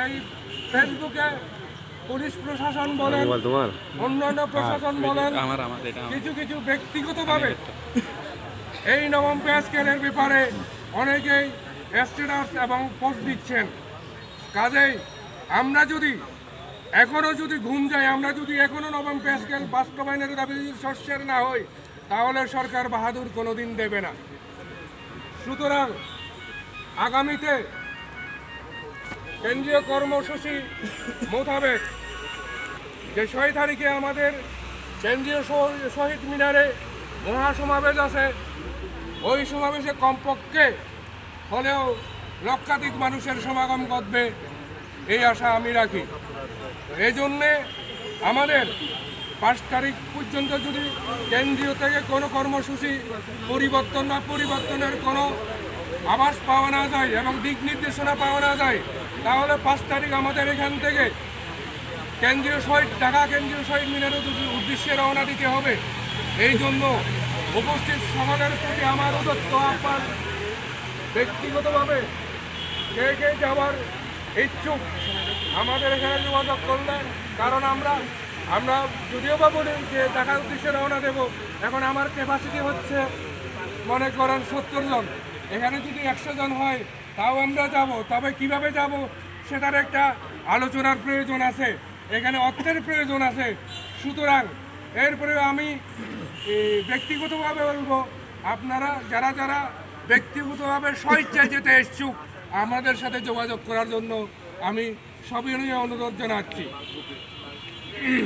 এই ফেসবুকে পুলিশ প্রশাসন বলেন, অন্যান্য প্রশাসন বলেন, কিছু কিছু ব্যক্তিগতভাবে এই নবম পে স্কেলের ব্যাপারে অনেকেই স্ট্যাটাস এবং পোস্ট দিচ্ছেন। কাজেই আমরা যদি এখনও যদি ঘুম যাই, আমরা যদি এখনও নবম পে স্কেল বাস্তবায়নের দাবি সচ্ছের না হই, তাহলে সরকার বাহাদুর কোনোদিন দেবে না। সুতরাং আগামীতে কেন্দ্রীয় কর্মসূচি মোতাবেক যে 6 তারিখে আমাদের কেন্দ্রীয় শহীদ মিনারে মহাসমাবেশ আছে, ওই সমাবেশে কমপক্ষে হলেও লক্ষাধিক মানুষের সমাগম ঘটবে এই আশা আমি রাখি। এই জন্যে আমাদের 5 তারিখ পর্যন্ত যদি কেন্দ্রীয় থেকে কোনো কর্মসূচি পরিবর্তনের কোনো আভাস পাওয়া না যায় এবং দিক নির্দেশনা পাওয়া না যায়, তাহলে 5 তারিখ আমাদের এখান থেকে ঢাকা কেন্দ্রীয় শহীদ মিনারের উদ্দেশ্যে রওনা দিতে হবে। এই জন্য উপস্থিত সকলের প্রতি আমার উদ্যত আহ্বান, ব্যক্তিগতভাবে কে যাওয়ার ইচ্ছুক আমাদের এখানে যোগাযোগ করলেন। কারণ আমরা যদিও বা বলি যে ঢাকার উদ্দেশ্যে রওনা দেব, এখন আমার ক্যাপাসিটি হচ্ছে মনে করেন 70 জন। এখানে যদি 100 জন হয় তাও আমরা যাব, তবে কিভাবে যাব সেটার একটা আলোচনার প্রয়োজন আছে, এখানে অর্থের প্রয়োজন আছে। সুতরাং এরপরেও আমি ব্যক্তিগতভাবে বলবো, আপনারা যারা ব্যক্তিগতভাবে স্বেচ্ছায় যেতে ইচ্ছুক আমাদের সাথে যোগাযোগ করার জন্য আমি সবিনয়ে অনুরোধ জানাচ্ছি।